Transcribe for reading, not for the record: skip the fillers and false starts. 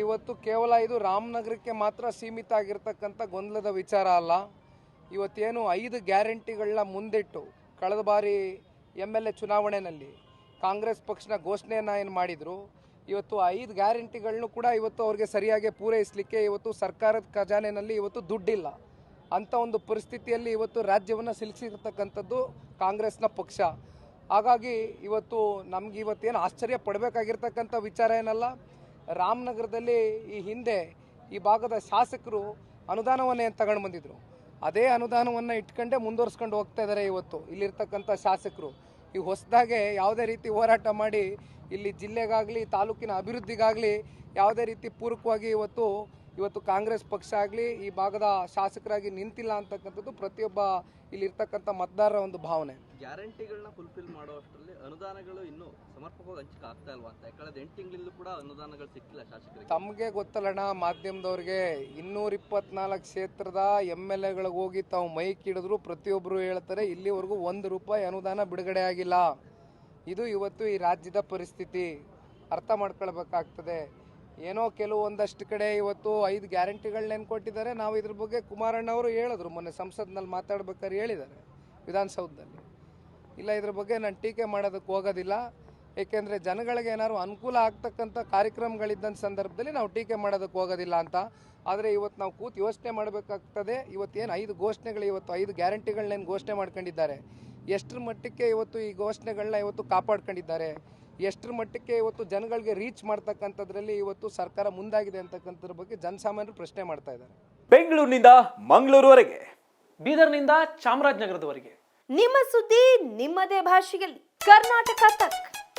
ಇವತ್ತು ಕೇವಲ ಇದು ರಾಮನಗರಕ್ಕೆ ಮಾತ್ರ ಸೀಮಿತ ಆಗಿರ್ತಕ್ಕಂಥ ಗೊಂದಲದ ವಿಚಾರ ಅಲ್ಲ. ಇವತ್ತೇನು 5 ಗ್ಯಾರಂಟಿಗಳನ್ನ ಮುಂದಿಟ್ಟು ಕಳೆದ ಬಾರಿ MLA ಚುನಾವಣೆಯಲ್ಲಿ ಕಾಂಗ್ರೆಸ್ ಪಕ್ಷನ ಘೋಷಣೆಯನ್ನು ಏನು ಮಾಡಿದರು, ಇವತ್ತು 5 ಗ್ಯಾರಂಟಿಗಳನ್ನು ಕೂಡ ಇವತ್ತು ಅವ್ರಿಗೆ ಸರಿಯಾಗಿ ಪೂರೈಸಲಿಕ್ಕೆ ಇವತ್ತು ಸರ್ಕಾರದ ಖಜಾನೆಯಲ್ಲಿ ಇವತ್ತು ದುಡ್ಡಿಲ್ಲ ಅಂಥ ಒಂದು ಪರಿಸ್ಥಿತಿಯಲ್ಲಿ ಇವತ್ತು ರಾಜ್ಯವನ್ನು ಸಿಲುಕಿಸಿರ್ತಕ್ಕಂಥದ್ದು ಕಾಂಗ್ರೆಸ್ನ ಪಕ್ಷ. ಹಾಗಾಗಿ ಇವತ್ತು ನಮ್ಗೆ ಇವತ್ತೇನು ಆಶ್ಚರ್ಯ ಪಡಬೇಕಾಗಿರ್ತಕ್ಕಂಥ ವಿಚಾರ ಏನಲ್ಲ. ರಾಮನಗರದಲ್ಲಿ ಈ ಹಿಂದೆ ಈ ಭಾಗದ ಶಾಸಕರು ಅನುದಾನವನ್ನು ಏನು ತಗೊಂಡು ಬಂದಿದ್ರು, ಅದೇ ಅನುದಾನವನ್ನು ಇಟ್ಕೊಂಡೇ ಮುಂದುವರ್ಸ್ಕೊಂಡು ಹೋಗ್ತಾ ಇದ್ದಾರೆ. ಇವತ್ತು ಇಲ್ಲಿರ್ತಕ್ಕಂಥ ಶಾಸಕರು ಈ ಹೊಸದಾಗೆ ಯಾವುದೇ ರೀತಿ ಹೋರಾಟ ಮಾಡಿ ಇಲ್ಲಿ ಜಿಲ್ಲೆಗಾಗಲಿ ತಾಲೂಕಿನ ಅಭಿವೃದ್ಧಿಗಾಗಲಿ ಯಾವುದೇ ರೀತಿ ಪೂರಕವಾಗಿ ಇವತ್ತು ಕಾಂಗ್ರೆಸ್ ಪಕ್ಷ ಆಗಲಿ ಈ ಭಾಗದ ಶಾಸಕರಾಗಿ ನಿಂತಿಲ್ಲ ಅಂತಕ್ಕಂಥದ್ದು ಪ್ರತಿಯೊಬ್ಬ ಇಲ್ಲಿರ್ತಕ್ಕಂಥ ಮತದಾರರ ಒಂದು ಭಾವನೆ. ಗ್ಯಾರಂಟಿಗಳನ್ನ ಫುಲ್ಫಿಲ್ ಮಾಡುವಷ್ಟರಲ್ಲಿ ಅನುದಾನಗಳು ಇನ್ನೂ ಸಮರ್ಪಕವಾಗಿ ಹಂಚಿಕೆ ಆಗ್ತಾ ಇಲ್ವಾ ಅಂತ. ಕಳೆದ 8 ತಿಂಗಳಿಂದಲೂ ಕೂಡ ಅನುದಾನಗಳು ಸಿಕ್ಕಿಲ್ಲ ಶಾಸಕರಿಗೆ. ತಮಗೆ ಗೊತ್ತಲ್ಲಣ್ಣ, ಮಾಧ್ಯಮದವ್ರಿಗೆ 224 ಕ್ಷೇತ್ರದ MLAಗಳಿಗೆ ಹೋಗಿ ತಾವು ಮೈಕ್ ಹಿಡಿದ್ರು ಪ್ರತಿಯೊಬ್ಬರು ಹೇಳ್ತಾರೆ ಇಲ್ಲಿವರೆಗೂ ₹1 ಅನುದಾನ ಬಿಡುಗಡೆ ಆಗಿಲ್ಲ. ಇದು ಇವತ್ತು ಈ ರಾಜ್ಯದ ಪರಿಸ್ಥಿತಿ, ಅರ್ಥ ಮಾಡ್ಕೊಳ್ಬೇಕಾಗ್ತದೆ. ಏನೋ ಕೆಲವೊಂದಷ್ಟು ಕಡೆ ಇವತ್ತು 5 ಗ್ಯಾರಂಟಿಗಳನ್ನೇನು ಕೊಟ್ಟಿದ್ದಾರೆ. ನಾವು ಇದ್ರ ಬಗ್ಗೆ ಕುಮಾರಣ್ಣ ಅವರು ಹೇಳಿದ್ರು, ಮೊನ್ನೆ ಸಂಸತ್ನಲ್ಲಿ ಮಾತಾಡ್ಬೇಕಾದ್ರೆ ಹೇಳಿದ್ದಾರೆ ವಿಧಾನಸೌಧದಲ್ಲಿ. ಇಲ್ಲ, ಇದ್ರ ಬಗ್ಗೆ ನಾನು ಟೀಕೆ ಮಾಡೋದಕ್ಕೆ ಹೋಗೋದಿಲ್ಲ. ಏಕೆಂದರೆ ಜನಗಳಿಗೆ ಏನಾದ್ರು ಅನುಕೂಲ ಆಗ್ತಕ್ಕಂಥ ಕಾರ್ಯಕ್ರಮಗಳಿದ್ದಂಥ ಸಂದರ್ಭದಲ್ಲಿ ನಾವು ಟೀಕೆ ಮಾಡೋದಕ್ಕೆ ಹೋಗೋದಿಲ್ಲ ಅಂತ. ಆದರೆ ಇವತ್ತು ನಾವು ಕೂತು ಯೋಚನೆ ಮಾಡಬೇಕಾಗ್ತದೆ. ಇವತ್ತೇನು 5 ಘೋಷಣೆಗಳು, ಇವತ್ತು 5 ಗ್ಯಾರಂಟಿಗಳನ್ನೇನು ಘೋಷಣೆ ಮಾಡ್ಕೊಂಡಿದ್ದಾರೆ, ಎಷ್ಟರ ಮಟ್ಟಕ್ಕೆ ಇವತ್ತು ಈ ಘೋಷಣೆಗಳನ್ನ ಇವತ್ತು ಕಾಪಾಡ್ಕೊಂಡಿದ್ದಾರೆ, ಎಷ್ಟರ ಮಟ್ಟಕ್ಕೆ ಇವತ್ತು ಜನಗಳಿಗೆ ರೀಚ್ ಮಾಡ್ತಕ್ಕಂಥದ್ರಲ್ಲಿ ಇವತ್ತು ಸರ್ಕಾರ ಮುಂದಾಗಿದೆ ಅಂತಕ್ಕಂಥದ್ರ ಬಗ್ಗೆ ಜನಸಾಮಾನ್ಯರು ಪ್ರಶ್ನೆ ಮಾಡ್ತಾ ಇದ್ದಾರೆ. ಬೆಂಗಳೂರಿನಿಂದ ಮಂಗಳೂರುವರೆಗೆ, ಬೀದರ್ನಿಂದ ಚಾಮರಾಜನಗರದವರೆಗೆ ನಿಮ್ಮ ಸುದ್ದಿ ನಿಮ್ಮದೇ ಭಾಷೆಯಲ್ಲಿ ಕರ್ನಾಟಕ ತಕ್.